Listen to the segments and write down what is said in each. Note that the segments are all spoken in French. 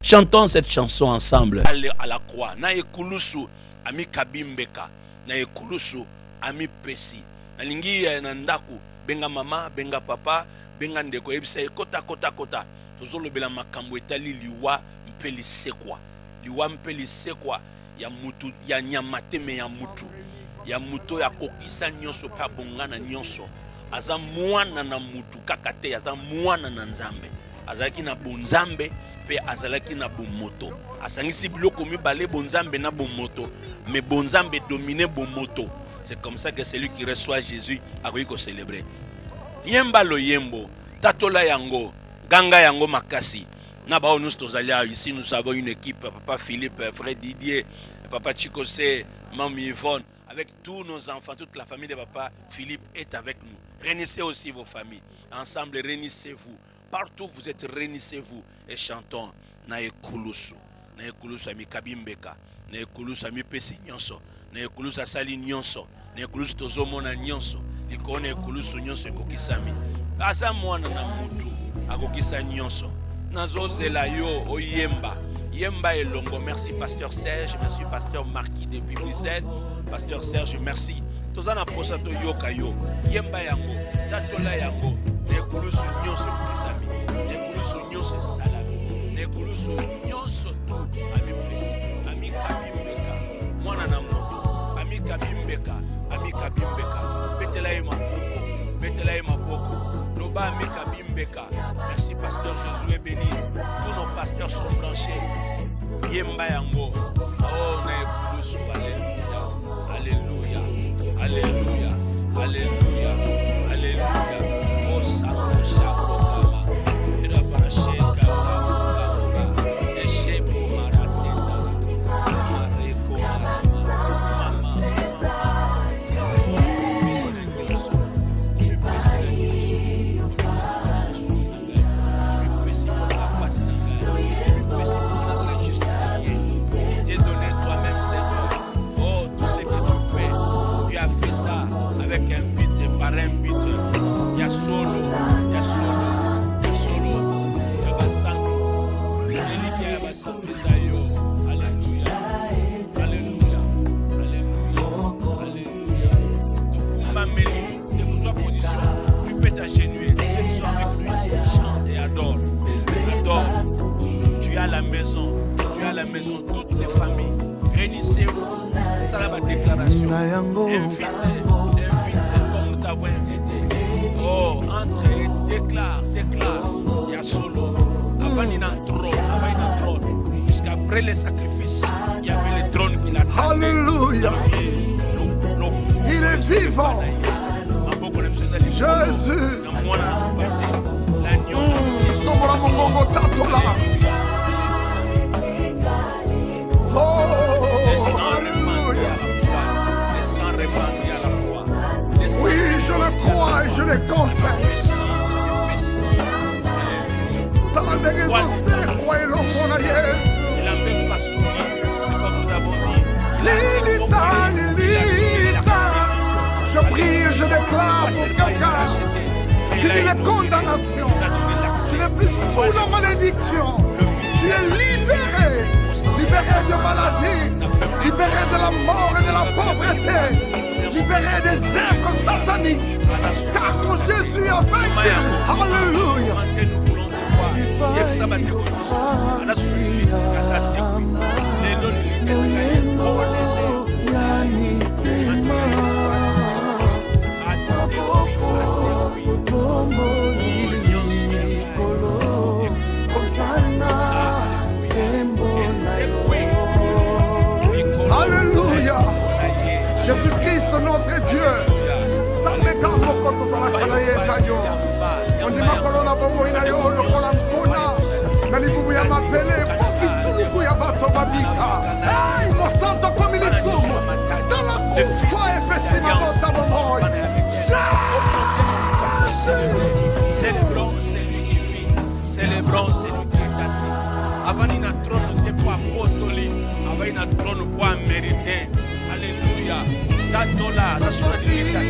Chantons cette chanson ensemble. À la croix. Na ekulusu ami kabimbeka. Na ekulusu ami pesi. Na lingi na ndaku. Benga mama, benga papa, benga ndeko. Ebisa kota kota kota. Tozolo bela makambo etali liwa mpeli sekwa. Liwa mpeli sekwa. Ya mutu, ya nyamateme ya mutu. Ya muto ya kokisa nyonso pa bongana nyonso. Aza mwana na mutu kakate. Aza mwana na nzambe. Azalaki na bonzambe. Azalaki na bomoto. Asangisi biloko mibale bonzambe na bomoto. Mais bonzambe domine bomoto. C'est comme ça que celui qui reçoit Jésus a réussi à célébrer. Yemba lo yembo. Tatola yango. Ganga yango makasi. Naba nous tozalia ici nous avons une équipe. Papa Philippe, frère Didier, papa Chikose, maman Yvonne. Avec tous nos enfants, toute la famille de papa Philippe est avec nous. Réunissez aussi vos familles. Ensemble, réunissez-vous. Partout où vous êtes, réunissez-vous et chantons. Na ekulusu. Na ekulusu ami kabimbeka. Na ekulusu ami pesi nyonso. Na ekulusu asali nyonso. Na ekulusu tozomona nyonso. Likone ekulusu nyonso ekokisami. Asa mwana na mutu akokisa nyonso. Nazozela yo oyemba. Yemba elongo. Merci pasteur Serge, merci pasteur Marquis depuis Bruxelles. Pasteur Serge, merci. Tozana posa to yoka yo. Yemba yango. Tatola yango. Nekulusu nyonso kisami. Nekulusu nyonso salami. Nekulusu nyonso tu ami pesi. Ami kabimbeka. Mwana na moto. Ami kabimbeka. Ami kabimbeka. Betela ema boko. Betela ema boko. Loba ami kabimbeka. Merci pasteur Jésus est béni. Tous nos pasteurs sont branchés. Yemba yango. Oh nekulusu. Alléluia. Alléluia. Alléluia. Alléluia. Alléluia. Santo Shakokama, Irabasheka, Eshebu Marasenda, Amareko Mama, oh, tout ce que tu fais, tu as fait ça avec un but, par un but. Ya solo, ya solo, ya solo, ya basantu, ya basantu zayo. Alléluia, alléluia, alléluia, alléluia. Tokumba meli, de que soit position, tu peux t'agenouiller. Tous ceux qui sont avec lui, chante et adore, adore. Tu as la maison, toutes les familles. Réunissez-vous, ça la déclaration. Invitez, comme nous t'avons invité. Oh, entre et déclare, il y a solo. Avant il y a un trône, Puisqu'après les sacrifices, il y avait le trône qui l'attendait. Alléluia. Il est vivant. Jésus. Oh, le sang répandit à la croix. Oui, je le crois et je le confesse. Je prie et je déclare pour quelqu'un qui dit la condamnation. Tu n'es plus sous la malédiction. Tu es libéré. Libéré de maladie. Libéré de la mort et de la pauvreté. Libéré des œuvres sataniques. Car ton Jésus a vaincu. Alléluia. Alléluia. Jésus-Christ, notre Dieu. On dit ma colonne a bon moyen yo le colonne pona. Nalibubu ya mapele pour ya bato babika. Hey, mon santo comme il est sourd. Dans la foi effectivement dans mon moyen. Célébrons celui qui vit. Célébrons celui qui est assis. Avant il n'a trône de pas potoli. Avant il n'a trône pas mérité. Alléluia. Tatola, la soirée de l'état.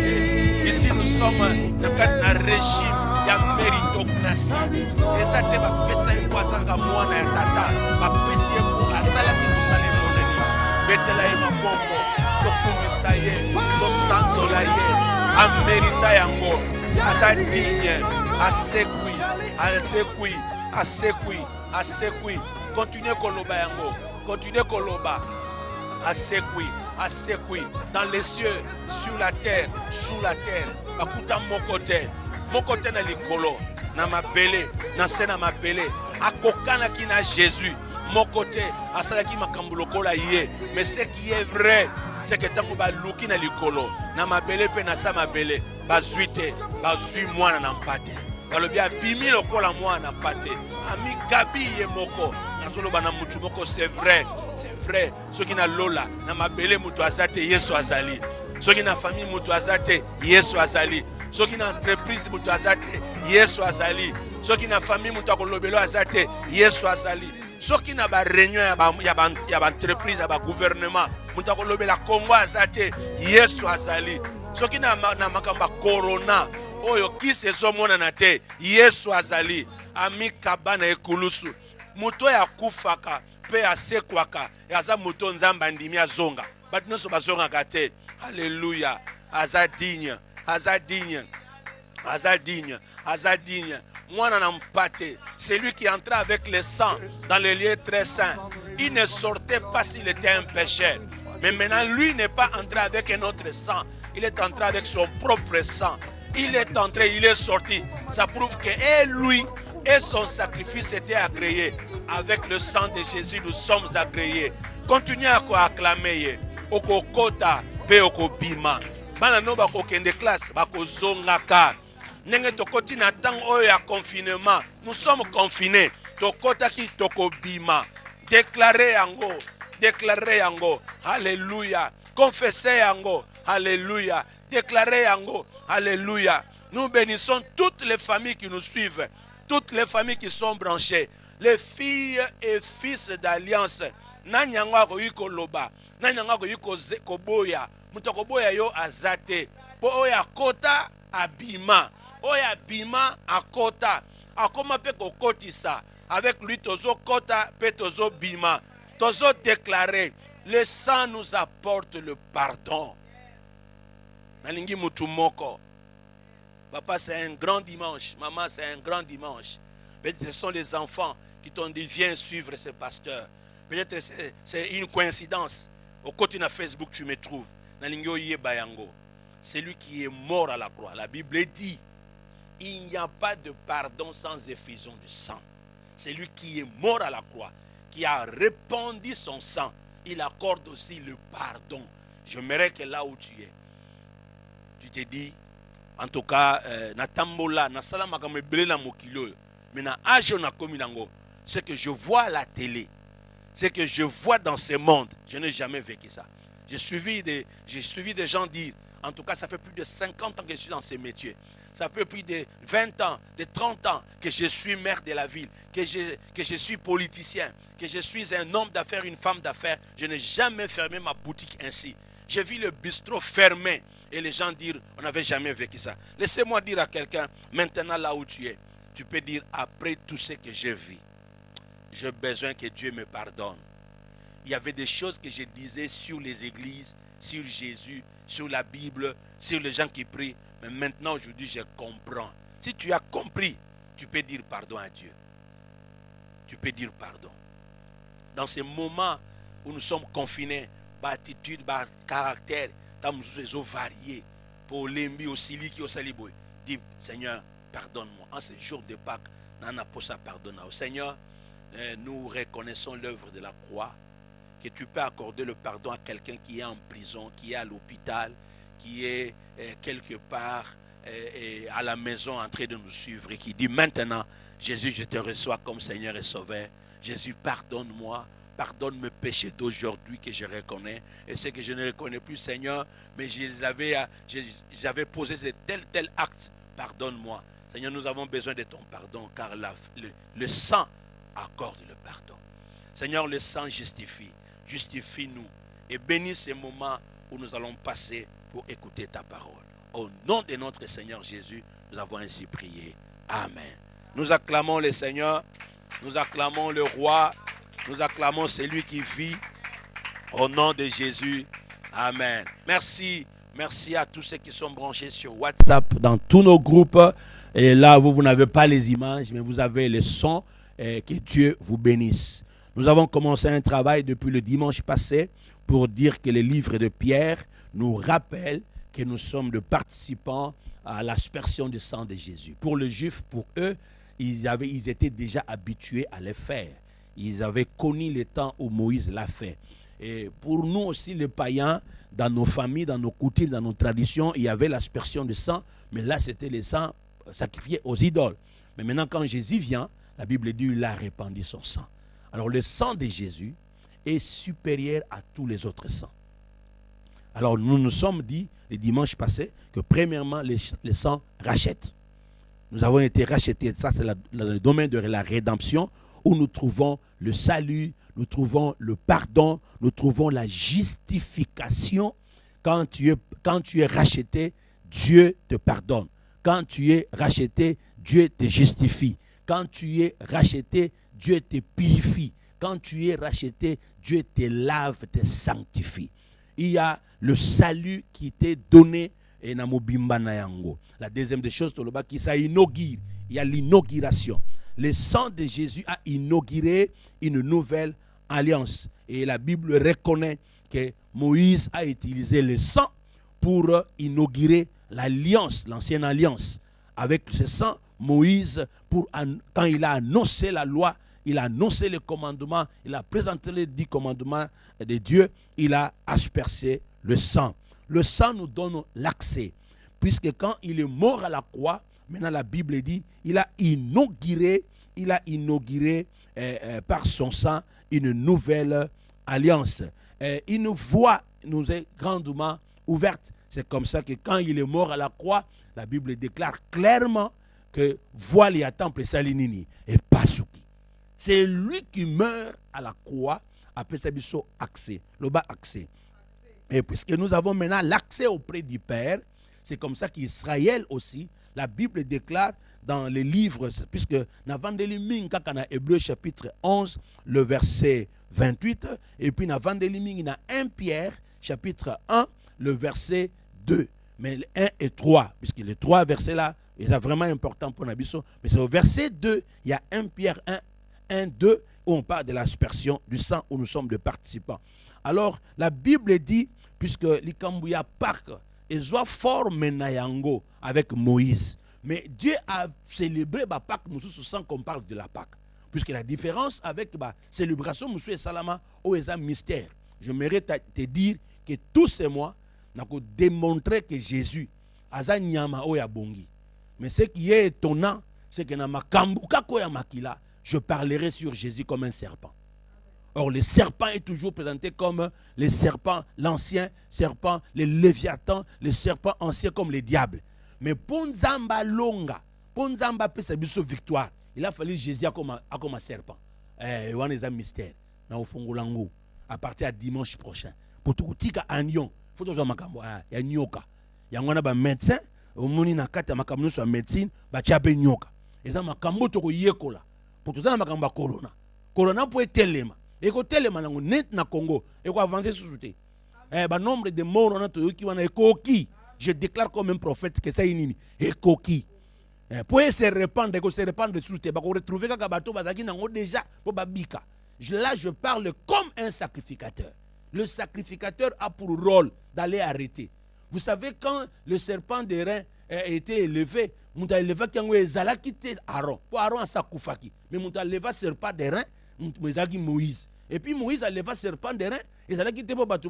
Ici nous sommes dans un régime ya méritocratie. Eza te bapesa ye azanga mwana ya tata, bapesi ye mpo asalaki mosala emonani. Betela ye maboko, tokumisa ye, tosanzola ye, amerita yango, aza digne, asekwi, asekwi, asekwi, asekwi. Continuez koloba yango, continuez koloba, asekwi, asekwi, dans les cieux, sur la terre, sous la terre. Bakuta mon côté na likolo, na mabele, na se na mabele, akokana ki na Jésus. Mon côté, asalaki makambulokola ye, mais ce qui est vrai, c'est que tango ba luki na likolo, na mabele pe na sa mabele, bazuite, bazui mwana na mpate. Balobi abimi lokola mwana mpate. Ami gabi ye moko, nazoloba na mutu moko, c'est vrai. C'est vrai. Ceux qui na lola, na mabele mutu azate Yesu azali. Ceux qui na famille mutu azate Yesu azali. Ceux qui na entreprise mutu azate Yesu azali. Ceux qui na famille mutu akolobelo azate Yesu azali. Ceux qui na ba réunion ya ba entreprise ya ba gouvernement mutu akolobela Congo azate Yesu azali. Ceux qui na makamba corona oyo kisi ezomona na te Yesu azali. Ami kabana ekulusu mutu ya kufaka pe asekwaka yaza mutu nzamba ndimi azonga bat nyonso bazongaka te. Alléluia. Aza digne, aza digne, aza digne, aza digne. Mwana na mpate, c'est lui qui entrait avec le sang dans les lieux très saints. Il ne sortait pas s'il était un pécheur. Mais maintenant, lui n'est pas entré avec un autre sang. Il est entré avec son propre sang. Il est entré, il est sorti. Ça prouve que lui et son sacrifice étaient agréés. Avec le sang de Jésus, nous sommes agréés. Continuez à acclamer. Okokota pe okobima. Bana no bako kende classe bako zongaka. Nenge tokoti na tang oyo ya confinement. Nous sommes confinés. Tokota ki tokobima. Déclarez yango. Déclarez yango. Alléluia. Confessez yango. Alléluia. Déclarez yango. Alléluia. Nous bénissons toutes les familles qui nous suivent. Toutes les familles qui sont branchées. Les filles et fils d'alliance. Nanyangwa ko yiko loba. Nanyangwa ko yiko koboya. Mutako boya yo azate. Po oya kota abima. Oya bima akota. Akoma pe kokotisa. Avec lui tozo kota pe tozo bima. Tozo déclarer. Le sang nous apporte le pardon. Nalingi mutumoko. Papa, c'est un grand dimanche. Maman, c'est un grand dimanche. Peut-être ce sont les enfants qui t'ont dit viens suivre ce pasteur. Peut-être c'est une coïncidence. Au côté de Facebook, tu me trouves. C'est lui qui est mort à la croix. La Bible dit il n'y a pas de pardon sans effusion du sang. C'est lui qui est mort à la croix, qui a répandu son sang. Il accorde aussi le pardon. J'aimerais que là où tu es, tu te dis, en tout cas, natambola, nasalama comme blela mokilo, mais na âge na kominango, ce que je vois à la télé, ce que je vois dans ce monde, je n'ai jamais vécu ça. J'ai suivi des gens dire, en tout cas, ça fait plus de 50 ans que je suis dans ce métier. Ça fait plus de 20 ans, de 30 ans que je suis maire de la ville, que je suis politicien, que je suis un homme d'affaires, une femme d'affaires. Je n'ai jamais fermé ma boutique ainsi. J'ai vu le bistrot fermé et les gens dire, on n'avait jamais vécu ça. Laissez-moi dire à quelqu'un, maintenant là où tu es, tu peux dire, après tout ce que j'ai vu, j'ai besoin que Dieu me pardonne. Il y avait des choses que je disais sur les églises, sur Jésus, sur la Bible, sur les gens qui prient. Mais maintenant, aujourd'hui, je comprends. Si tu as compris, tu peux dire pardon à Dieu. Tu peux dire pardon. Dans ces moments où nous sommes confinés, attitude, caractère, nous sommes variés. Pour l'embi, au siliki, au saliboy. Dis, Seigneur, pardonne-moi. En ce jour de Pâques, nana posa pardonne. Seigneur, nous reconnaissons l'œuvre de la croix. Que tu peux accorder le pardon à quelqu'un qui est en prison, qui est à l'hôpital, qui est quelque part à la maison en train de nous suivre et qui dit maintenant, Jésus, je te reçois comme Seigneur et Sauveur. Jésus, pardonne-moi, pardonne mes péchés d'aujourd'hui que je reconnais et ceux que je ne reconnais plus, Seigneur, mais j'avais posé tel acte. Pardonne-moi. Seigneur, nous avons besoin de ton pardon car le sang accorde le pardon. Seigneur, le sang justifie. Justifie-nous et bénis ces moments où nous allons passer pour écouter ta parole. Au nom de notre Seigneur Jésus, nous avons ainsi prié. Amen. Nous acclamons le Seigneur, nous acclamons le roi, nous acclamons celui qui vit au nom de Jésus. Amen. Merci. Merci à tous ceux qui sont branchés sur WhatsApp dans tous nos groupes. Et là, vous n'avez pas les images, mais vous avez les sons. Que Dieu vous bénisse. Nous avons commencé un travail depuis le dimanche passé pour dire que les livres de Pierre nous rappellent que nous sommes des participants à l'aspersion du sang de Jésus. Pour les Juifs, pour eux, ils étaient déjà habitués à le faire. Ils avaient connu le temps où Moïse l'a fait. Et pour nous aussi, les païens, dans nos familles, dans nos coutumes, dans nos traditions, il y avait l'aspersion du sang, mais là, c'était le sang sacrifié aux idoles. Mais maintenant, quand Jésus vient, la Bible dit qu'il a répandu son sang. Alors, le sang de Jésus est supérieur à tous les autres sangs. Alors, nous nous sommes dit, le dimanche passé, que premièrement, le sang rachète. Nous avons été rachetés. Ça, c'est dans le domaine de la rédemption, où nous trouvons le salut, nous trouvons le pardon, nous trouvons la justification. Quand tu es racheté, Dieu te pardonne. Quand tu es racheté, Dieu te justifie. Quand tu es racheté, Dieu te purifie. Quand tu es racheté, Dieu te lave, te sanctifie. Il y a le salut qui t'est donné. La deuxième des choses, qui ça inaugure. Il y a l'inauguration. Le sang de Jésus a inauguré une nouvelle alliance. Et la Bible reconnaît que Moïse a utilisé le sang pour inaugurer l'alliance, l'ancienne alliance. Avec ce sang, Moïse, quand il a annoncé la loi, il a annoncé les commandements, il a présenté les 10 commandements de Dieu, il a aspergé le sang. Le sang nous donne l'accès, puisque quand il est mort à la croix, maintenant la Bible dit, il a inauguré par son sang une nouvelle alliance. Une voie nous est grandement ouverte. C'est comme ça que quand il est mort à la croix, la Bible déclare clairement que voile y a temple salinini et pas souki. C'est lui qui meurt à la croix, après ça biso accès, le bas accès. Et puisque nous avons maintenant l'accès auprès du Père, c'est comme ça qu'Israël aussi, la Bible déclare dans les livres, puisque dans Hébreu chapitre 11, le verset 28, et puis dans 1 Pierre chapitre 1, le verset 2. Mais le 1 et 3, puisque les 3 versets là, c'est vraiment important pour Nabiso. Mais c'est au verset 2, il y a 1 Pierre 1, 2, où on parle de l'aspersion du sang, où nous sommes des participants. Alors, la Bible dit, puisque l'Ikambouya Park, ils ont formé Nayango avec Moïse. Mais Dieu a célébré la Pâque sans qu'on parle de la Pâque. Puisque la différence avec la célébration Moussou et Salama, où il y a un mystère. Je mérite te dire que tous ces mois, nous avons démontré que Jésus a nyama oya bongi. Mais ce qui est étonnant, c'est que dans ma kambuka koya makila, je parlerai sur Jésus comme un serpent. Or, le serpent est toujours présenté comme les serpents, l'ancien serpent, les léviathans, les serpents anciens comme les diables. Mais pour Nzamba longa, pour Nzamba peut sa victoire, il a fallu Jésus comme un serpent. Il y a un mystère. À partir de dimanche prochain. Pour tout le monde, il faut toujours il y a nyoka. Il y a un médecin, au monde na kata makamno sur médecine, ba chape nyoka. Et ça makambo to yekola. Pour tout ça makamba corona. Corona peut être telema. Et ko telema nango net na Congo et ko avancer sous souté. Nombre de morts on a to qui wana ekoki. Je déclare comme un prophète que ça inini ekoki. Pour se répandre, ko se répandre sous souté, ba ko retrouver kaka bato bazaki nango déjà pour babika. Là je parle comme un sacrificateur. Le sacrificateur a pour rôle d'aller arrêter. Vous savez, quand le serpent de rein a été élevé, il a élevé Aaron. Pour Aaron, ça koufaki. Mais il a élevé le serpent de rein, il a Moïse. Et puis Moïse a élevé le serpent de rein, il a quitté pour battre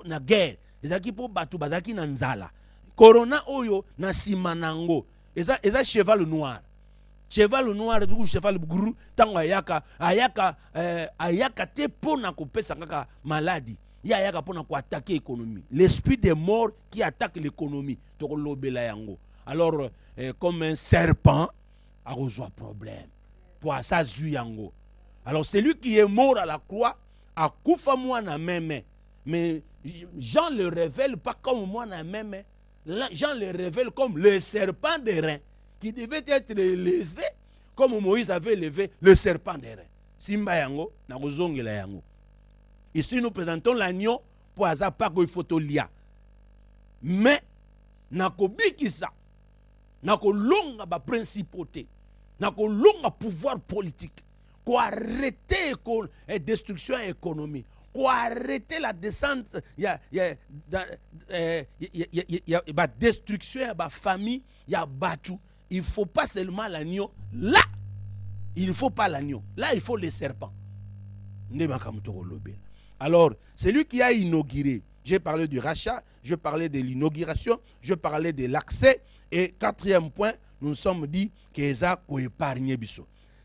la guerre. Il a quitté pour battre la nzala. Corona oyo na simanango. Il a cheval noir. Cheval noir, cheval guru, tango ayaka te pona kopesa kaka maladie. Il y a pour attaquer l'économie. L'esprit des morts qui attaque l'économie. Alors, comme un serpent, a reçu un problème. Pour ça, yango. Alors, celui qui est mort à la croix, a koufa moi na même. Mais Jean le révèle pas comme moi na même. Jean le révèle comme le serpent de rein qui devait être élevé comme Moïse avait élevé le serpent d'airain. Simba yango, na kozongela yango. Ici, nous présentons l'agneau pour hasard pas qu'il faut lia. Mais, na kobikisa, na kolonga ba principauté, na kolonga pouvoir politique, ko arrêter la destruction économique, ko arrêter la descente, la destruction de la famille, il y a battu. Il ne faut pas seulement l'agneau. Là, il ne faut pas l'agneau. Là, il faut les serpents. Alors, c'est lui qui a inauguré. J'ai parlé du rachat, je parlais de l'inauguration, je parlais de l'accès. Et quatrième point, nous nous sommes dit qu'il a épargné.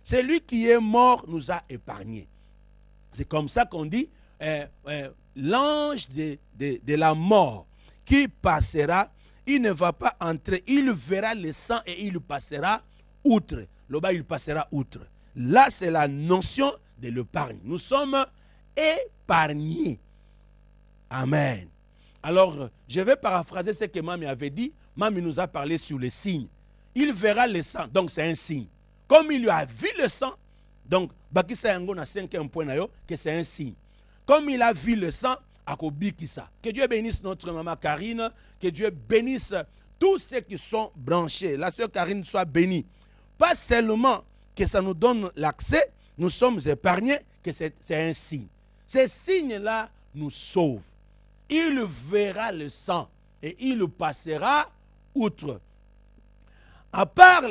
C'est lui qui est mort, nous a épargné. C'est comme ça qu'on dit l'ange de la mort qui passera. Il ne va pas entrer, il verra le sang et il passera outre. Là-bas, il passera outre. Là, c'est la notion de l'épargne. Nous sommes épargnés. Amen. Alors, je vais paraphraser ce que Mami avait dit. Mami nous a parlé sur les signes. Il verra le sang, donc c'est un signe. Comme il lui a vu le sang, donc, Bakisa Yango na 5e point que c'est un signe. Comme il a vu le sang, que Dieu bénisse notre maman Karine, que Dieu bénisse tous ceux qui sont branchés. La sœur Karine soit bénie. Pas seulement que ça nous donne l'accès, nous sommes épargnés, que c'est un signe. Ces signes-là nous sauvent. Il verra le sang et il passera outre. À part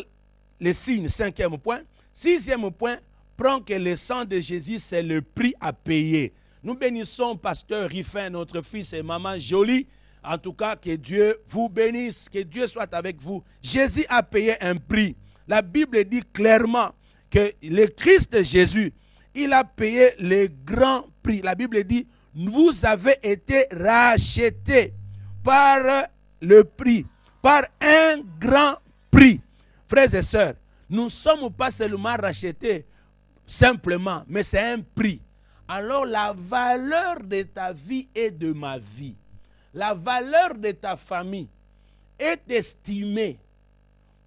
les signes, 5e point, 6e point, prend que le sang de Jésus, c'est le prix à payer. Nous bénissons pasteur Riffin, notre fils et maman Jolie. En tout cas, que Dieu vous bénisse, que Dieu soit avec vous. Jésus a payé un prix. La Bible dit clairement que le Christ Jésus, il a payé le grand prix. La Bible dit, vous avez été rachetés par le prix, par un grand prix. Frères et sœurs, nous ne sommes pas seulement rachetés simplement, mais c'est un prix. Alors la valeur de ta vie et de ma vie, la valeur de ta famille est estimée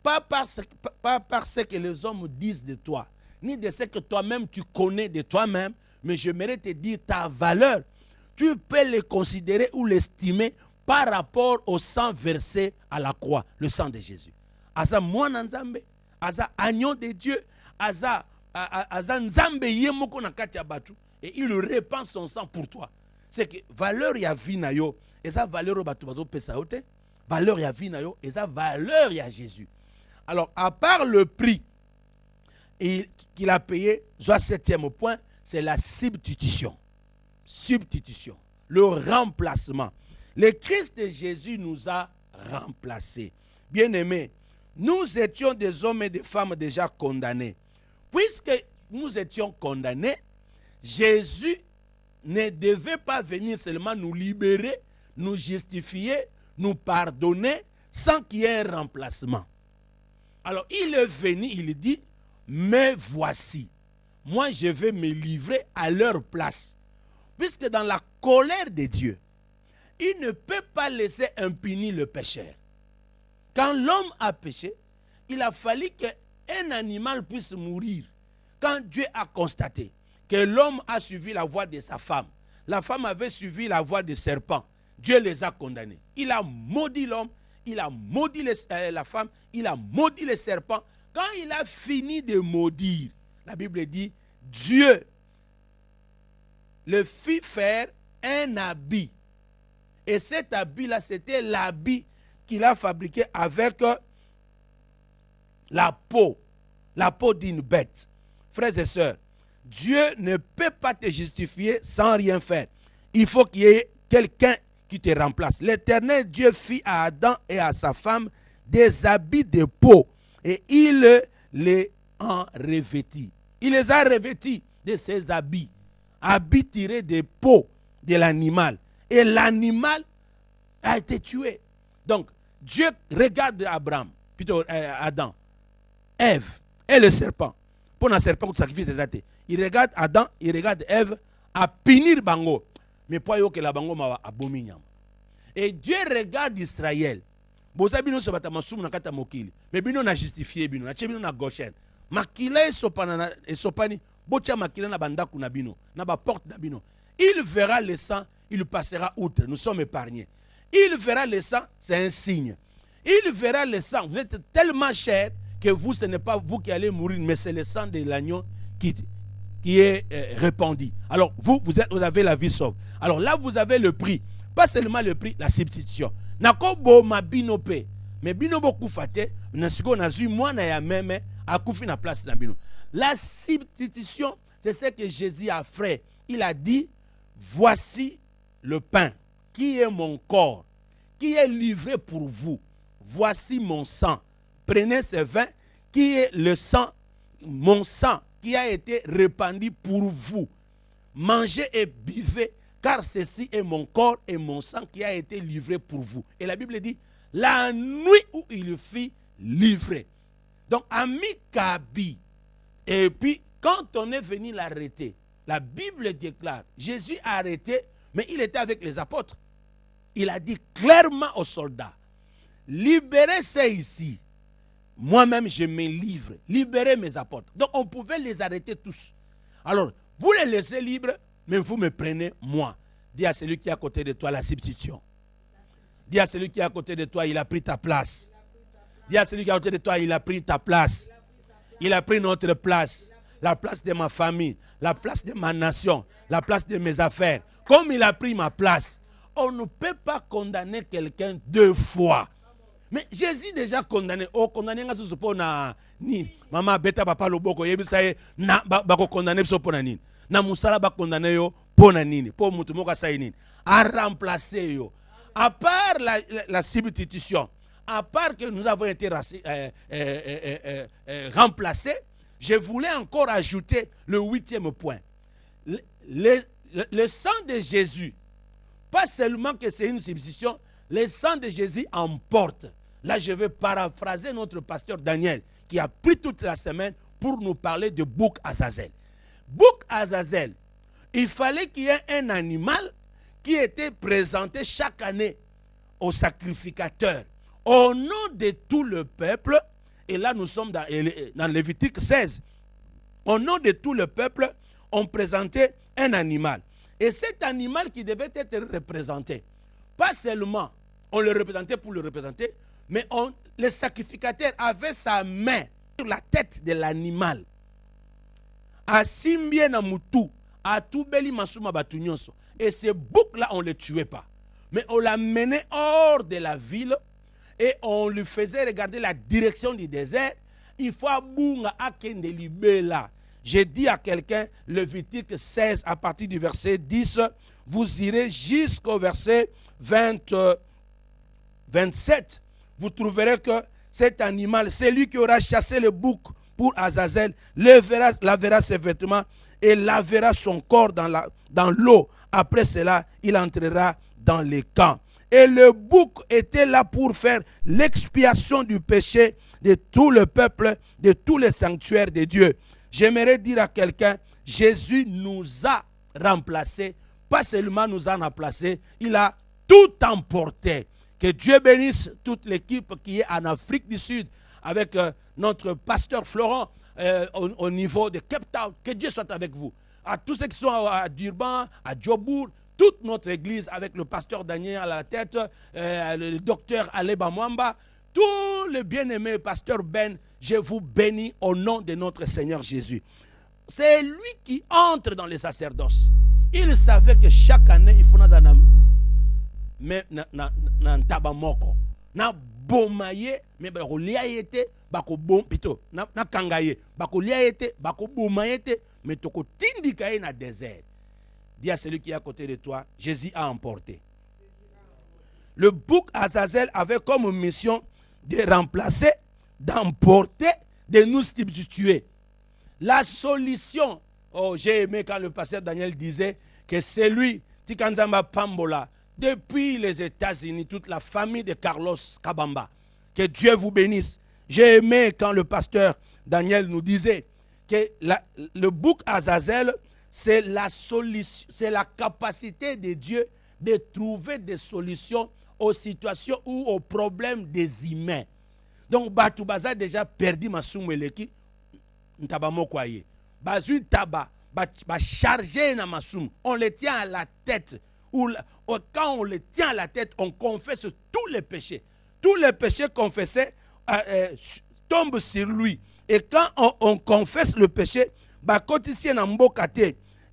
pas parce que les hommes disent de toi, ni de ce que toi-même tu connais de toi-même, mais j'aimerais te dire ta valeur. Tu peux le considérer ou l'estimer par rapport au sang versé à la croix, le sang de Jésus. Aza mwana nzambe, aza agneau de Dieu, aza nzambe yemoko na kati ya batu. Et il répand son sang pour toi. C'est que valeur ya vie na yo, et ça valeur batu bato pesa ote, valeur ya vie na yo, et ça valeur ya Jésus. Alors, à part le prix qu'il a payé, soit 7e point, c'est la substitution. Substitution. Le remplacement. Le Christ de Jésus nous a remplacés. Bien-aimés, nous étions des hommes et des femmes déjà condamnés. Puisque nous étions condamnés, Jésus ne devait pas venir seulement nous libérer, nous justifier, nous pardonner, sans qu'il y ait un remplacement. Alors, il est venu, il dit, mais voici, moi je vais me livrer à leur place. Puisque dans la colère de Dieu, il ne peut pas laisser impuni le pécheur. Quand l'homme a péché, il a fallu qu'un animal puisse mourir. Quand Dieu a constaté que l'homme a suivi la voie de sa femme, la femme avait suivi la voie des serpents, Dieu les a condamnés. Il a maudit l'homme, il a maudit la femme, il a maudit les serpents. Quand il a fini de maudire, la Bible dit, Dieu le fit faire un habit. Et cet habit-là, c'était l'habit qu'il a fabriqué avec la peau d'une bête. Frères et sœurs, Dieu ne peut pas te justifier sans rien faire. Il faut qu'il y ait quelqu'un qui te remplace. L'Éternel Dieu fit à Adam et à sa femme des habits de peau et il les en revêtit. Il les a revêtis de ces habits, habits tirés de peau de l'animal. Et l'animal a été tué. Donc, Dieu regarde Abraham, plutôt Adam, Ève et le serpent. Pour un serpent qui sacrifie ses athées. Il regarde Adam, il regarde Ève à punir Bango. Mais pas que la Bango m'a abominé. Et Dieu regarde Israël boza bino so bata masumu na kata mokili mais bino na justifier bino na tie bino na gauche makila esopani botia makila na bandaku na bino na ba porte na bino. Il verra le sang, il passera outre, nous sommes épargnés. Il verra le sang, c'est un signe. Il verra le sang, vous êtes tellement cher que vous, ce n'est pas vous qui allez mourir, mais c'est le sang de l'agneau qui est répandu. Alors vous avez la vie sauve. Alors là vous avez le prix, pas seulement le prix, la substitution. Nakobo ma binope, mais binobo kufate, nasiko nazu mwana ya meme akufi na place na bino. La substitution, c'est ce que Jésus a fait. Il a dit, voici le pain qui est mon corps, qui est livré pour vous. Voici mon sang. Prenez ce vin qui est le sang, mon sang qui a été répandu pour vous. Mangez et buvez, car ceci est mon corps et mon sang qui a été livré pour vous. Et la Bible dit, la nuit où il fut livré. Donc, ami Kabi. Et puis, quand on est venu l'arrêter, la Bible déclare, Jésus a arrêté, mais il était avec les apôtres. Il a dit clairement aux soldats, libérez ça ici. Moi-même, je me livre. Libérez mes apôtres. Donc, on pouvait les arrêter tous. Alors, vous les laissez libres, mais vous me prenez moi. Dis à celui qui est à côté de toi la substitution. Dis à celui qui est à côté de toi, il a pris ta place. Dis à celui qui est à côté de toi, il a pris ta place. Il a pris notre place. La place de ma famille, la place de ma nation, la place de mes affaires. Comme il a pris ma place, on ne peut pas condamner quelqu'un deux fois. Mais Jésus déjà condamné. Oh, condamné nga susupo na ni. Maman beta papa loboko yebisa ye na ba ko condamné so pona nini. Na musala ba condamné yo pona nini. Po mutu moka sa nini. A remplacer yo. À part la substitution, à part que nous avons été remplacés, je voulais encore ajouter le 8e point. Le sang de Jésus, pas seulement que c'est une substitution, le sang de Jésus emporte. Là, je vais paraphraser notre pasteur Daniel, qui a pris toute la semaine pour nous parler de Bouc Azazel. Bouc Azazel, il fallait qu'il y ait un animal qui était présenté chaque année au sacrificateur, au nom de tout le peuple. Et là, nous sommes dans Lévitique 16. Au nom de tout le peuple, on présentait un animal. Et cet animal qui devait être représenté, pas seulement on le représentait pour le représenter, mais le sacrificateur avait sa main sur la tête de l'animal. A Simbie na mutu, a Toubeli Masuma Batunyonso. Et ce bouc-là, on ne le tuait pas. Mais on l'amenait hors de la ville et on lui faisait regarder la direction du désert. Il faut abunga akende libela. J'ai dit à quelqu'un, Lévitique 16, à partir du verset 10, vous irez jusqu'au verset 27. Vous trouverez que cet animal, c'est lui qui aura chassé le bouc pour Azazel, lavera ses vêtements et lavera son corps dans l'eau. Après cela, il entrera dans les camps. Et le bouc était là pour faire l'expiation du péché de tout le peuple, de tous les sanctuaires de Dieu. J'aimerais dire à quelqu'un, Jésus nous a remplacés, pas seulement nous a remplacés, il a tout emporté. Que Dieu bénisse toute l'équipe qui est en Afrique du Sud avec notre pasteur Florent au niveau de Cape Town. Que Dieu soit avec vous. À tous ceux qui sont à Durban, à Djobour, toute notre église avec le pasteur Daniel à la tête, le docteur Aleba Mwamba, tous les bien-aimés, pasteur Ben, je vous bénis au nom de notre Seigneur Jésus. C'est lui qui entre dans les sacerdoces. Il savait que chaque année, il faut mais na tabamoko na bomaye mais bako liaete bako bom pito na kangaye bako liaete bako bomaete mais toko tindika na désert. Dis à celui qui est à côté de toi, Jésus a emporté. Le bouc Azazel avait comme mission de remplacer, d'emporter, de nous substituer. La solution, oh, j'ai aimé quand le pasteur Daniel disait que c'est lui, Tikanzamba Pambola, depuis les États-Unis, toute la famille de Carlos Kabamba. Que Dieu vous bénisse. J'ai aimé quand le pasteur Daniel nous disait que le bouc Azazel, c'est la solution, c'est la capacité de Dieu de trouver des solutions aux situations ou aux problèmes des humains. Donc, Batou Baza déjà perdu ma soumeleki, ntaba mokwaye. Bazu taba, ba chargé na masum. On le tient à la tête. Quand on le tient à la tête, on confesse tous les péchés. Tous les péchés confessés tombent sur lui. Et quand on confesse le péché,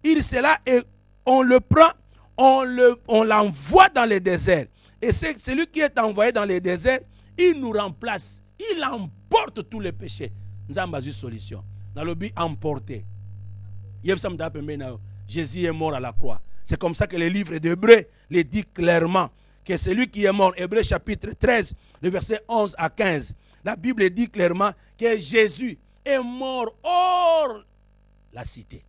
il sera et on le prend, on l'envoie dans le désert. Et c'est celui qui est envoyé dans le désert, il nous remplace. Il emporte tous les péchés. Nous avons une solution. Dans le but emporté. Jésus est mort à la croix. C'est comme ça que le livre d'Hébreux le dit clairement. Que celui qui est mort, Hébreux chapitre 13, le verset 11 à 15. La Bible dit clairement que Jésus est mort hors la cité.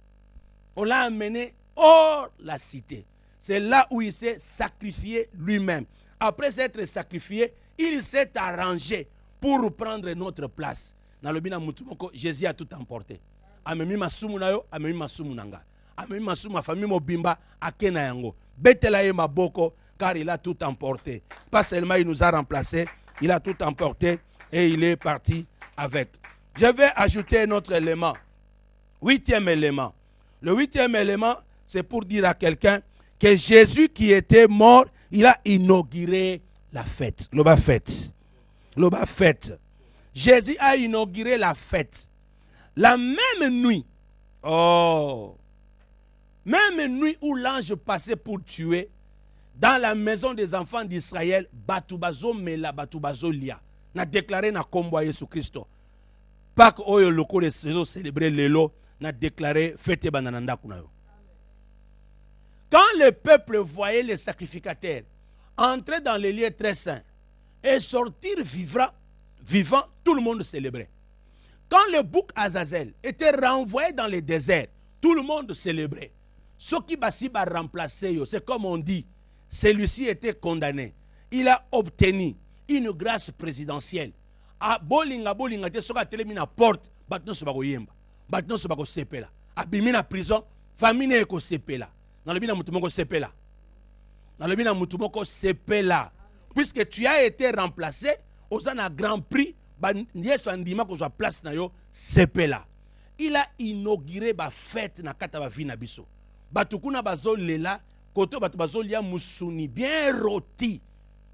On l'a amené hors la cité. C'est là où il s'est sacrifié lui-même. Après s'être sacrifié, il s'est arrangé pour prendre notre place. Dans le bina mutumoko, Jésus a tout emporté. Amemi masumu na yo, amemi masumu nanga. Amemi masumu ma famille mobimba akena yango. Betela ye maboko car il a tout emporté. Pas seulement il nous a remplacés, il a tout emporté et il est parti avec. Je vais ajouter un autre élément. 8e élément. Le 8e élément, c'est pour dire à quelqu'un que Jésus qui était mort, il a inauguré la fête. L'oba fête. L'oba fête. Jésus a inauguré la fête. La même nuit. Oh. Même nuit où l'ange passait pour tuer, dans la maison des enfants d'Israël, Batubazo Mela, Batubazo Lia. N'a déclaré na kombo Jésus Christ. Pâques oyo loko les saisons célébrées lelo n'a déclaré fête banananda kunayo. Quand le peuple voyait les sacrificateurs entrer dans les lieux très saints et sortir vivant, tout le monde célébrait. Quand le bouc Azazel était renvoyé dans le désert, tout le monde célébrait. Ce qui va remplacer, c'est comme on dit, celui-ci était condamné. Il a obtenu une grâce présidentielle. A bolinga te soka telemi na porte, batno so bako yemba. Batno so bako sepela. A bimi na prison, famille eko sepela. Dans le bina mutumoko sepela. Dans le bina mutumoko sepela. Puisque tu as été remplacé, osana grand prix, Yesu andima ko place na yo sepela. Il a inauguré ba fête na kata ba vie na biso. Batukuna bazo lela, koto batu bazo lia musuni bien rôti.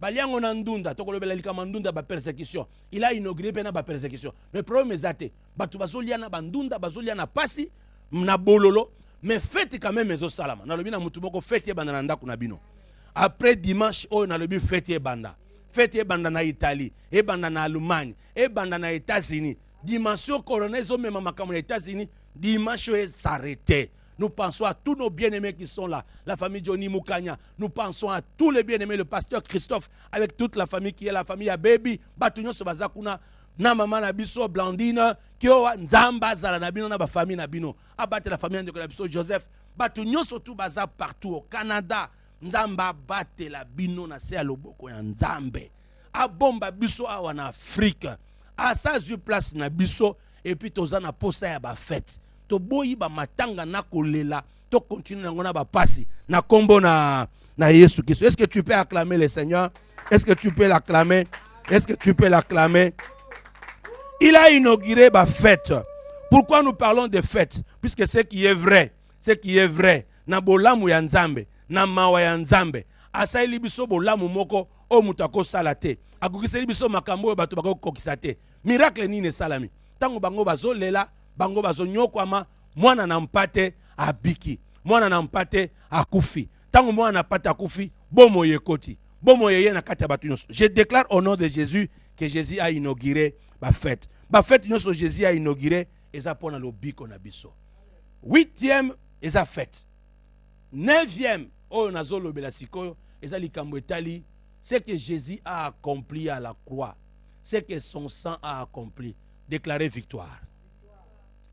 Baliango na ndunda, tokolobela likama ndunda ba persécution. Il a inauguré pena ba persécution. Le problème est zate, batu bazo lia na bandunda, bazo lia na pasi, na bololo, mais fête quand même ezo salama. Na lobi na mutu moko fête banda na ndaku na bino. Après dimanche, oh na lobi fête banda. Fête banda na Italie, et banda na Allemagne, et banda na États-Unis. Dimension colonel zo même makamu na États-Unis, dimanche est s'arrêter. Nous pensons à tous nos bien-aimés qui sont là. La famille Johnny Moukanya. Nous pensons à tous les bien-aimés. Le pasteur Christophe avec toute la famille qui est la famille à Baby. Batunyo Sobazakuna. Na maman na biso Blandine. Kyo Nzamba Zala Nabino na ba famille Nabino. Abate la famille de biso Joseph. Batunyo surtout baza partout au Canada. Nzamba bate la bino na se aloboko ya Nzambe. Abomba biso awa na Afrique. Asa zu place na biso. Et puis toza na posa ya ba fête. To boyi ba matanga na kolela to continue na ngona ba pasi na kombo na Yesu Christ. Est-ce que tu peux acclamer le Seigneur? Est-ce que tu peux l'acclamer? Est-ce que tu peux l'acclamer? Il a inauguré ba fête. Pourquoi nous parlons de fête? Puisque ce qui est vrai, na bolamu ya Nzambe, na mawa ya Nzambe, asaili biso bolamu moko o mutako salate. Akukiseli biso makambo bato bako kokisate. Miracle nini salami? Tango bango bazo lela bango bazo nyokwama mwana na mpate abiki mwana na mpate akufi tango mwana na mpate akufi bomo yekoti bomo yeye na kati ya batu nyonso. Je déclare au nom de Jésus que Jésus a inauguré ba fête nyonso Jésus a inauguré eza pona lobiko na biso. 8e eza fête. 9e oyo nazo lobela sikoyo eza likambo etali ce que Jésus a accompli à la croix, ce que son sang a accompli. Déclarer victoire.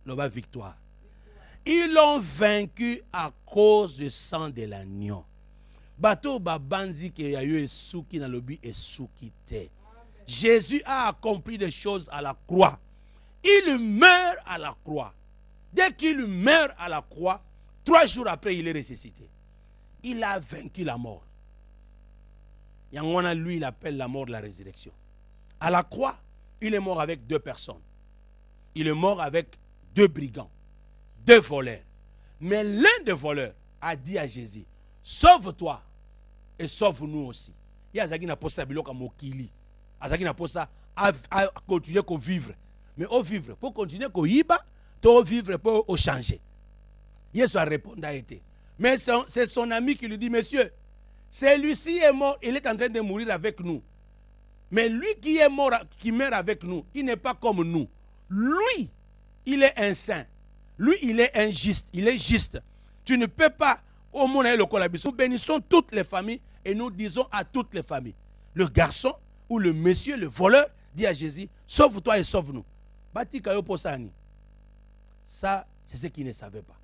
L'oba victoire. Ils l'ont vaincu à cause du sang de l'agneau. Bato babanzi ke yayo esuki na lobi esuki te. Jésus a accompli des choses à la croix. Il meurt à la croix. Dès qu'il meurt à la croix, 3 jours après il est ressuscité. Il a vaincu la mort. Yangwana, lui, il appelle la mort la résurrection. À la croix, il est mort avec 2 personnes. Il est mort avec 2 brigands, 2 voleurs. Mais l'un des voleurs a dit à Jésus, sauve-toi et sauve-nous aussi. Il y a Zagina Posa Biloka Mokili. Azagina Posa a continué à vivre. Mais au vivre, pour continuer à vivre, au vivre pour changer. Jésus a répondu à été. Mais c'est son ami qui lui dit, monsieur, celui-ci est mort, il est en train de mourir avec nous. Mais lui qui est mort, qui meurt avec nous, il n'est pas comme nous. Lui, il est un saint. Lui, il est injuste. Il est juste. Tu ne peux pas, au monde et le collabis. Nous bénissons toutes les familles et nous disons à toutes les familles. Le garçon ou le monsieur, le voleur, dit à Jésus, sauve-toi et sauve-nous. Bati Kayo Posani. Ça, c'est ce qu'il ne savait pas.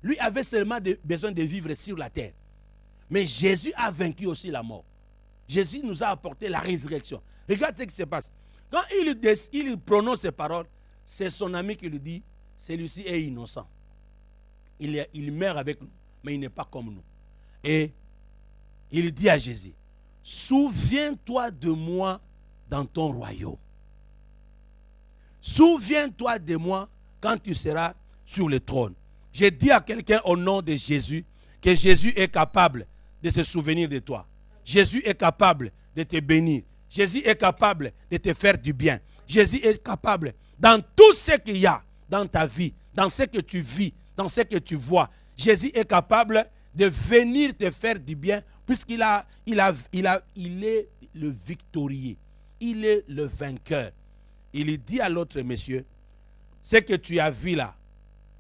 Lui avait seulement besoin de vivre sur la terre. Mais Jésus a vaincu aussi la mort. Jésus nous a apporté la résurrection. Regarde ce qui se passe. Quand il prononce ces paroles, c'est son ami qui lui dit, celui-ci est innocent. Il meurt avec nous, mais il n'est pas comme nous. Et il dit à Jésus, souviens-toi de moi dans ton royaume. Souviens-toi de moi quand tu seras sur le trône. J'ai dit à quelqu'un au nom de Jésus que Jésus est capable de se souvenir de toi. Jésus est capable de te bénir. Jésus est capable de te faire du bien. Jésus est capable, dans tout ce qu'il y a dans ta vie, dans ce que tu vis, dans ce que tu vois, Jésus est capable de venir te faire du bien puisqu'il est le victorieux. Il est le vainqueur. Il dit à l'autre monsieur, ce que tu as vu là,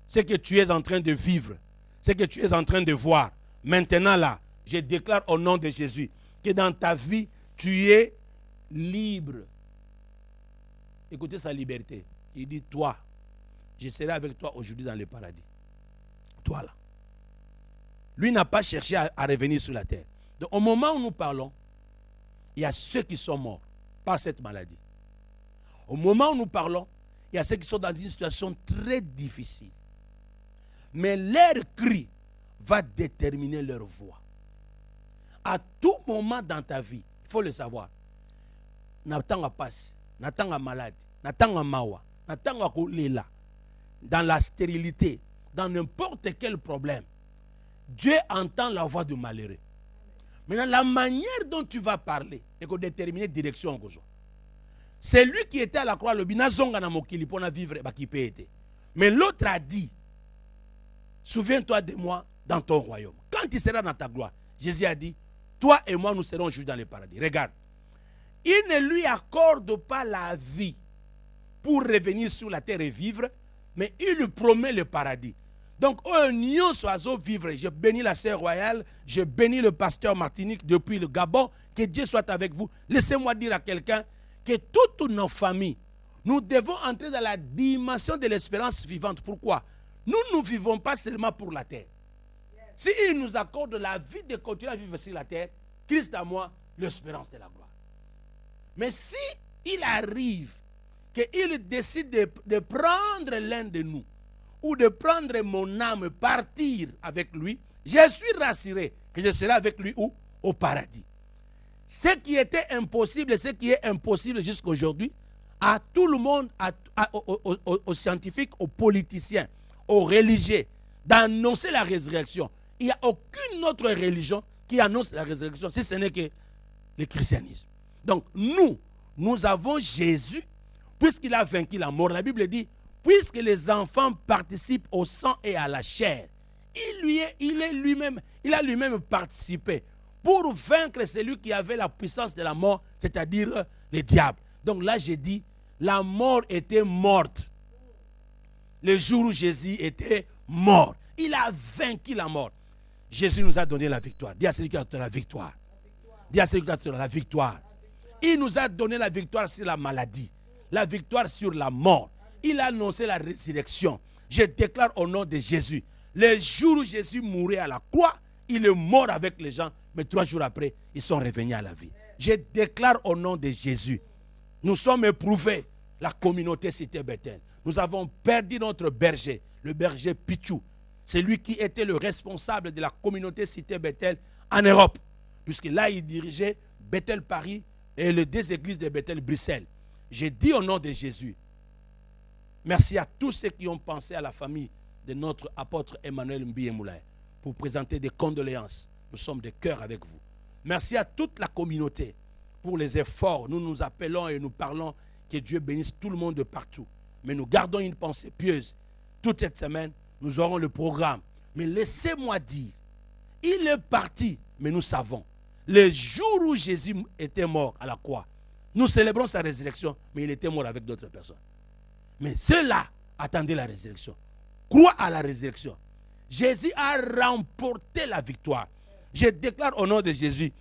ce que tu es en train de vivre, ce que tu es en train de voir, maintenant là, je déclare au nom de Jésus que dans ta vie, tu es libre. Écoutez sa liberté. Il dit, toi, je serai avec toi aujourd'hui dans le paradis. Toi là. Lui n'a pas cherché à revenir sur la terre. Donc au moment où nous parlons, il y a ceux qui sont morts par cette maladie. Au moment où nous parlons, il y a ceux qui sont dans une situation très difficile. Mais leur cri va déterminer leur voix. À tout moment dans ta vie, il faut le savoir. Natanga passe, natanga malade, natanga mawa, natanga kolela, dans la stérilité, dans n'importe quel problème, Dieu entend la voix du malheureux. Maintenant, la manière dont tu vas parler est qu'on détermine la direction. C'est lui qui était à la croix, le binazonga na mokili pour vivre, qui peut être. Mais l'autre a dit, souviens-toi de moi dans ton royaume. Quand tu seras dans ta gloire, Jésus a dit, toi et moi nous serons juges dans le paradis. Regarde, il ne lui accorde pas la vie pour revenir sur la terre et vivre, mais il lui promet le paradis. Donc, union soit vivre. Je bénis la sœur royale, je bénis le pasteur Martinique depuis le Gabon. Que Dieu soit avec vous. Laissez-moi dire à quelqu'un que toutes nos familles, nous devons entrer dans la dimension de l'espérance vivante. Pourquoi? Nous ne vivons pas seulement pour la terre. S'il nous accorde la vie de continuer à vivre sur la terre, Christ à moi, l'espérance de la gloire. Mais si il arrive qu'il décide de prendre l'un de nous, ou de prendre mon âme, partir avec lui, je suis rassuré que je serai avec lui où? Au paradis. Ce qui était impossible, ce qui est impossible jusqu'à aujourd'hui, à tout le monde, aux scientifiques, aux politiciens, aux religieux, d'annoncer la résurrection. Il n'y a aucune autre religion qui annonce la résurrection, si ce n'est que le christianisme. Donc nous avons Jésus, puisqu'il a vaincu la mort. La Bible dit, puisque les enfants participent au sang et à la chair, il a lui-même participé pour vaincre celui qui avait la puissance de la mort, c'est-à-dire le diable. Donc là, j'ai dit, la mort était morte. Le jour où Jésus était mort, il a vaincu la mort. Jésus nous a donné la victoire. Dis à celui qui a donné la victoire. Dis à celui qui a donné la victoire. Il nous a donné la victoire sur la maladie, la victoire sur la mort. Il a annoncé la résurrection. Je déclare au nom de Jésus, le jour où Jésus mourait à la croix, il est mort avec les gens, mais 3 jours après, ils sont revenus à la vie. Je déclare au nom de Jésus, nous sommes éprouvés, la communauté Cité Bethel. Nous avons perdu notre berger, le berger Pichou. C'est lui qui était le responsable de la communauté Cité Bethel en Europe, puisque là, il dirigeait Bethel Paris et les 2 églises de Bethel Bruxelles. Je dis au nom de Jésus, merci à tous ceux qui ont pensé à la famille de notre apôtre Emmanuel Mbiyemoulaye pour présenter des condoléances. Nous sommes de cœur avec vous. Merci à toute la communauté pour les efforts. Nous nous appelons et nous parlons que Dieu bénisse tout le monde de partout. Mais nous gardons une pensée pieuse. Toute cette semaine, nous aurons le programme. Mais laissez-moi dire, il est parti, mais nous savons. Le jour où Jésus était mort à la croix, nous célébrons sa résurrection, mais il était mort avec d'autres personnes. Mais ceux-là attendaient la résurrection. Croient à la résurrection. Jésus a remporté la victoire. Je déclare au nom de Jésus,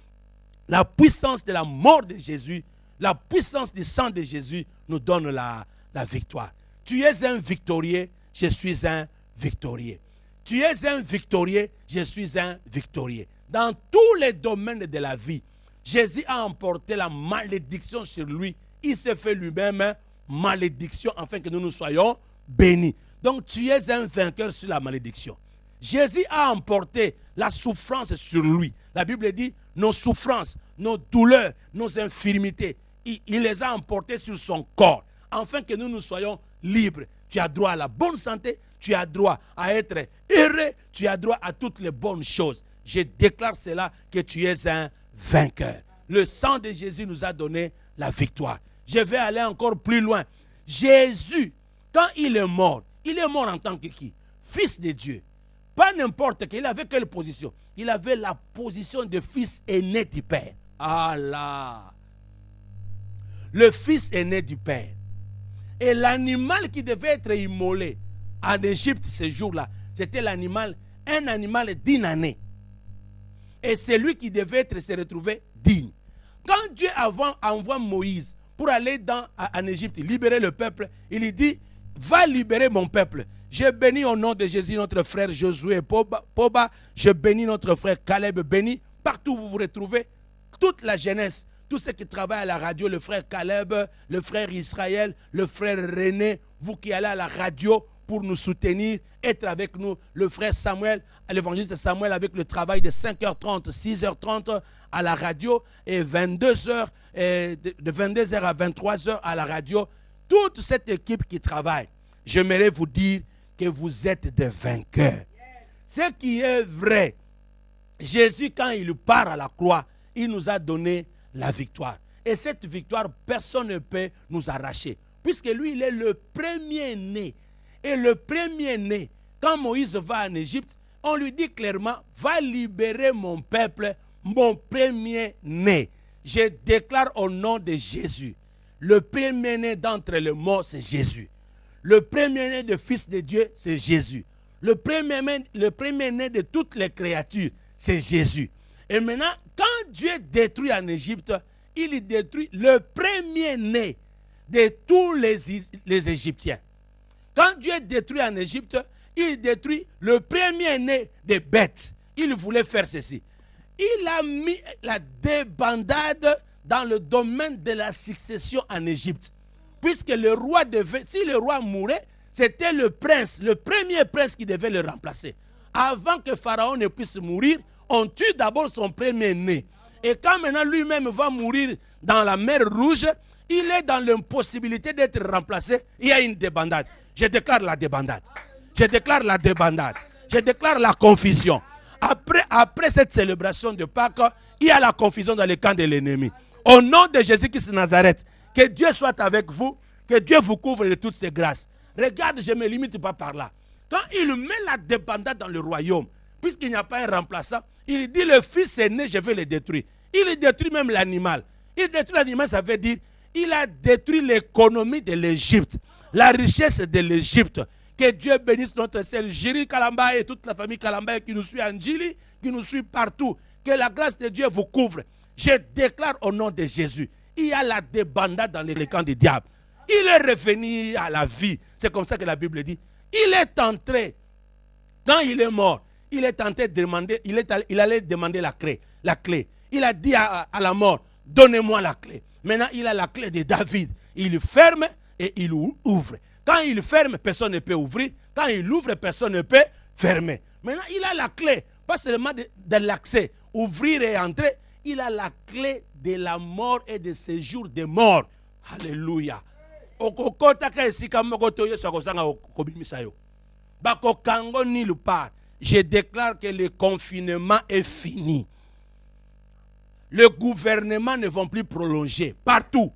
la puissance de la mort de Jésus, la puissance du sang de Jésus nous donne la victoire. Tu es un victorieux, je suis un victorieux. Tu es un victorieux, je suis un victorieux. Dans tous les domaines de la vie, Jésus a emporté la malédiction sur lui. Il s'est fait lui-même malédiction afin que nous nous soyons bénis. Donc tu es un vainqueur sur la malédiction. Jésus a emporté la souffrance sur lui. La Bible dit, nos souffrances, nos douleurs, nos infirmités, il les a emportées sur son corps, afin que nous soyons libres. Tu as droit à la bonne santé, tu as droit à être heureux, tu as droit à toutes les bonnes choses. Je déclare cela, que tu es un vainqueur. Le sang de Jésus nous a donné la victoire. Je vais aller encore plus loin. Jésus, quand il est mort en tant que qui? Fils de Dieu. Pas n'importe quel. Il avait quelle position? Il avait la position de fils aîné du Père. Ah là! Le fils aîné du Père. Et l'animal qui devait être immolé en Égypte ce jour-là, c'était un animal d'une année. Et c'est lui qui devait se retrouver digne. Quand Dieu envoie Moïse pour aller en Égypte, libérer le peuple, il lui dit, va libérer mon peuple. Je bénis au nom de Jésus notre frère Josué Poba. Je bénis notre frère Caleb béni. Partout où vous vous retrouvez, toute la jeunesse, tous ceux qui travaillent à la radio, le frère Caleb, le frère Israël, le frère René, vous qui allez à la radio pour nous soutenir, être avec nous, le frère Samuel, l'évangéliste Samuel avec le travail de 5h30, 6h30 à la radio et 22h, de 22h à 23h à la radio. Toute cette équipe qui travaille, j'aimerais vous dire que vous êtes des vainqueurs. Ce qui est vrai, Jésus, quand il part à la croix, il nous a donné la victoire. Et cette victoire, personne ne peut nous arracher. Puisque lui, il est le premier-né. Et le premier-né, quand Moïse va en Égypte, on lui dit clairement, va libérer mon peuple, mon premier-né. Je déclare au nom de Jésus, le premier-né d'entre les morts, c'est Jésus. Le premier-né de fils de Dieu, c'est Jésus. Le premier-né de toutes les créatures, c'est Jésus. Et maintenant, quand Dieu détruit en Égypte, il détruit le premier-né de tous les Égyptiens. Quand Dieu détruit en Égypte, il détruit le premier-né des bêtes. Il voulait faire ceci. Il a mis la débandade dans le domaine de la succession en Égypte. Puisque le roi devait, si le roi mourait, c'était le prince, le premier prince qui devait le remplacer. Avant que Pharaon ne puisse mourir, on tue d'abord son premier-né. Et quand maintenant lui-même va mourir dans la mer Rouge, il est dans l'impossibilité d'être remplacé. Il y a une débandade. Je déclare la débandade. Je déclare la débandade. Je déclare la confusion. Après cette célébration de Pâques, il y a la confusion dans le camp de l'ennemi. Au nom de Jésus-Christ de Nazareth, que Dieu soit avec vous, que Dieu vous couvre de toutes ses grâces. Regarde, je ne me limite pas par là. Quand il met la débandade dans le royaume, puisqu'il n'y a pas un remplaçant, il dit le fils est né, je vais le détruire. Il détruit même l'animal. Il détruit l'animal, ça veut dire il a détruit l'économie de l'Égypte, la richesse de l'Égypte. Que Dieu bénisse notre Seigneur Jiri Kalamba et toute la famille Kalamba qui nous suit en Djili, qui nous suit partout. Que la grâce de Dieu vous couvre. Je déclare au nom de Jésus, il y a la débandade dans les camps du diable. Il est revenu à la vie. C'est comme ça que la Bible dit. Il est entré, quand il est mort, il est tenté de demander, il allait demander la clé. Il a dit à la mort, donnez-moi la clé. Maintenant, il a la clé de David. Il ferme et il ouvre. Quand il ferme, personne ne peut ouvrir. Quand il ouvre, personne ne peut fermer. Maintenant, il a la clé, pas seulement de l'accès, ouvrir et entrer. Il a la clé de la mort et de séjour des morts. Alléluia. Je déclare que le confinement est fini. Le gouvernement ne vont plus prolonger partout.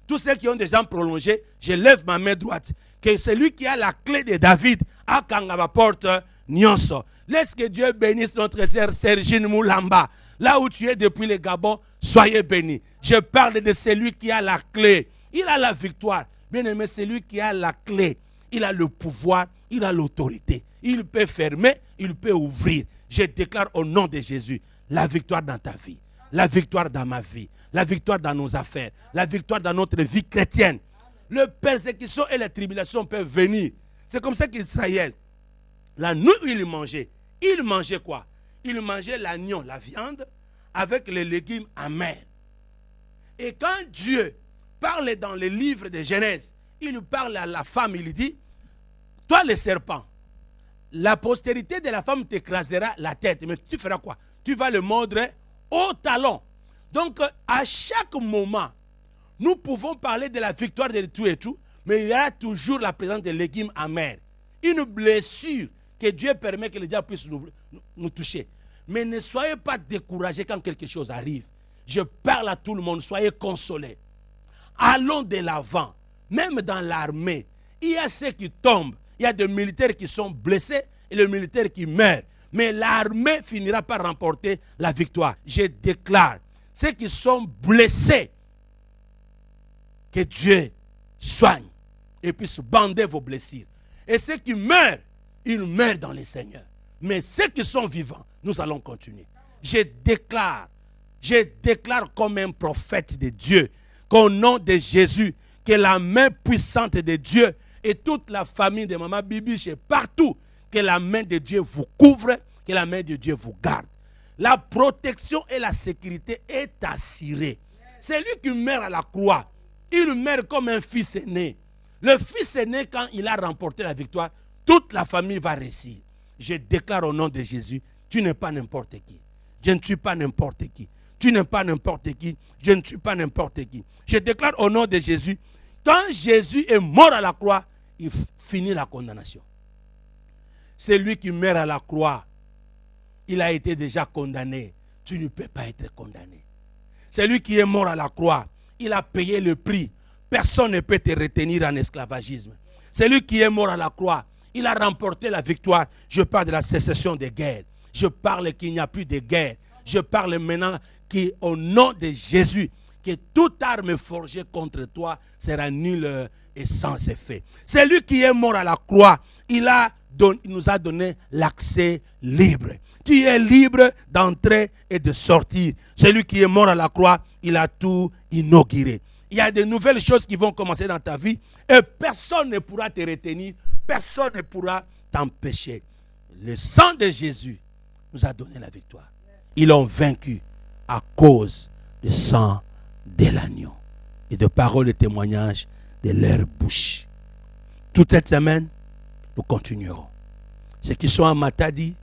Tous ceux qui ont déjà prolongé, je lève ma main droite. Que celui qui a la clé de David a kangaba porte nyonso. Laisse que Dieu bénisse notre sœur Sergine Moulamba. Là où tu es depuis le Gabon, soyez bénis. Je parle de celui qui a la clé. Il a la victoire. Bien aimé, celui qui a la clé, il a le pouvoir, il a l'autorité. Il peut fermer, il peut ouvrir. Je déclare au nom de Jésus la victoire dans ta vie, la victoire dans ma vie, la victoire dans nos affaires, la victoire dans notre vie chrétienne. Les persécutions et les tribulations peuvent venir. C'est comme ça qu'Israël, la nuit où il mangeait quoi? Il mangeait l'agneau, la viande, avec les légumes amers. Et quand Dieu parle dans le livre de Genèse, il parle à la femme, il dit, toi le serpent, la postérité de la femme t'écrasera la tête. Mais tu feras quoi? Tu vas le mordre au talon. Donc, à chaque moment, nous pouvons parler de la victoire de tout et tout, mais il y a toujours la présence des légumes amers. Une blessure que Dieu permet que le diable puisse nous toucher. Mais ne soyez pas découragés quand quelque chose arrive. Je parle à tout le monde, soyez consolés. Allons de l'avant. Même dans l'armée, il y a ceux qui tombent. Il y a des militaires qui sont blessés et les militaires qui meurent. Mais l'armée finira par remporter la victoire. Je déclare, ceux qui sont blessés, que Dieu soigne et puisse bander vos blessures. Et ceux qui meurent, ils meurent dans le Seigneur. Mais ceux qui sont vivants, nous allons continuer. Je déclare comme un prophète de Dieu, qu'au nom de Jésus, que la main puissante de Dieu et toute la famille de Maman Bibi, chez partout, que la main de Dieu vous couvre, que la main de Dieu vous garde. La protection et la sécurité est assurée. C'est lui qui meurt à la croix. Il meurt comme un fils aîné. Le fils aîné, quand il a remporté la victoire, toute la famille va réussir. Je déclare au nom de Jésus, tu n'es pas n'importe qui. Je ne suis pas n'importe qui. Tu n'es pas n'importe qui. Je ne suis pas n'importe qui. Je déclare au nom de Jésus, quand Jésus est mort à la croix, il finit la condamnation. C'est lui qui meurt à la croix. Il a été déjà condamné. Tu ne peux pas être condamné. C'est lui qui est mort à la croix. Il a payé le prix. Personne ne peut te retenir en esclavagisme. C'est lui qui est mort à la croix. Il a remporté la victoire. Je parle de la cessation des guerres. Je parle qu'il n'y a plus de guerre. Je parle maintenant qu'au nom de Jésus, que toute arme forgée contre toi sera nulle et sans effet. C'est lui qui est mort à la croix. Il nous a donné l'accès libre. Tu es libre d'entrer et de sortir. Celui qui est mort à la croix, il a tout inauguré. Il y a de nouvelles choses qui vont commencer dans ta vie et personne ne pourra te retenir, personne ne pourra t'empêcher. Le sang de Jésus nous a donné la victoire. Ils l'ont vaincu à cause du sang de l'agneau et de paroles et témoignages de leur bouche. Toute cette semaine, nous continuerons. Ceux qui sont à Matadi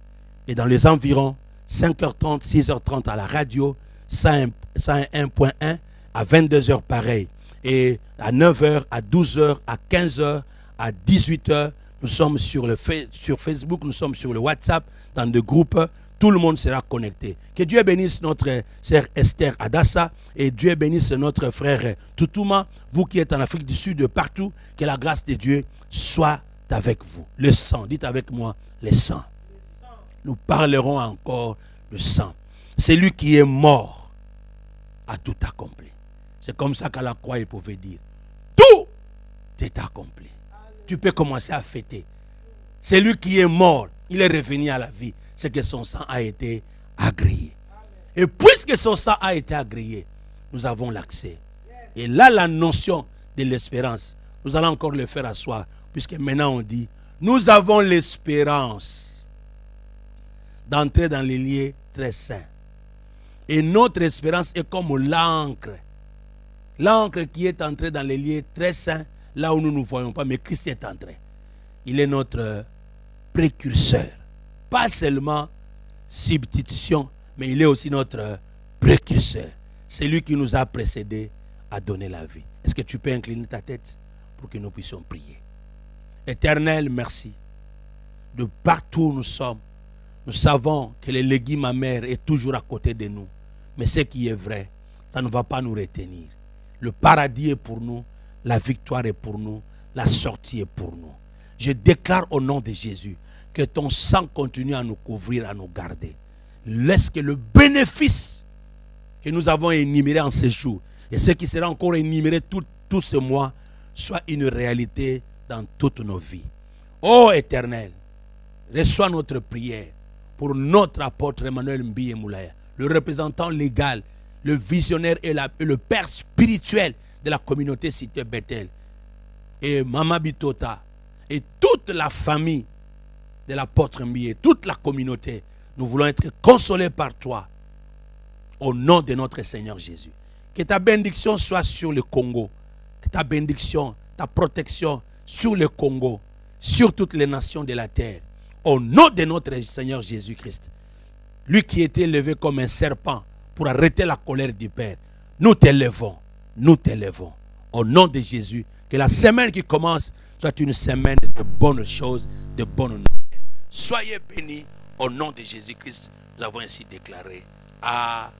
et dans les environs, 5h30, 6h30 à la radio, 101.1 à 22h pareil. Et à 9h, à 12h, à 15h, à 18h, nous sommes sur Facebook, nous sommes sur le WhatsApp, dans des groupes. Tout le monde sera connecté. Que Dieu bénisse notre sœur Esther Adassa et Dieu bénisse notre frère Toutouma, vous qui êtes en Afrique du Sud, de partout, que la grâce de Dieu soit avec vous. Le sang, dites avec moi, le sang. Nous parlerons encore de sang. C'est lui qui est mort a tout accompli. C'est comme ça qu'à la croix il pouvait dire, tout est accompli. Tu peux commencer à fêter. C'est lui qui est mort, il est revenu à la vie. C'est que son sang a été agréé. Et puisque son sang a été agréé, nous avons l'accès. Et là, la notion de l'espérance, nous allons encore le faire asseoir, puisque maintenant on dit, nous avons l'espérance d'entrer dans les lieux très saints. Et notre espérance est comme l'encre. L'encre qui est entrée dans les lieux très saints, là où nous ne voyons pas, mais Christ est entré. Il est notre précurseur. Pas seulement substitution, mais il est aussi notre précurseur, celui qui nous a précédés à donner la vie. Est-ce que tu peux incliner ta tête pour que nous puissions prier? Éternel, merci. De partout où nous sommes, nous savons que le légume amer est toujours à côté de nous. Mais ce qui est vrai, ça ne va pas nous retenir. Le paradis est pour nous, la victoire est pour nous, la sortie est pour nous. Je déclare au nom de Jésus que ton sang continue à nous couvrir, à nous garder. Laisse que le bénéfice que nous avons énuméré en ce jour et ce qui sera encore énuméré tout ce mois soit une réalité dans toutes nos vies. Ô Éternel, reçois notre prière pour notre apôtre Emmanuel Mbiye Moulaya, le représentant légal, le visionnaire et le père spirituel de la communauté Cité Bethel, et Mama Bitota, et toute la famille de l'apôtre Mbiye, toute la communauté. Nous voulons être consolés par toi, au nom de notre Seigneur Jésus. Que ta bénédiction soit sur le Congo, que ta bénédiction, ta protection sur le Congo, sur toutes les nations de la terre, au nom de notre Seigneur Jésus-Christ. Lui qui était élevé comme un serpent pour arrêter la colère du Père. Nous t'élevons, au nom de Jésus. Que la semaine qui commence soit une semaine de bonnes choses, de bonnes nouvelles. Soyez bénis au nom de Jésus-Christ. Nous avons ainsi déclaré. Amen.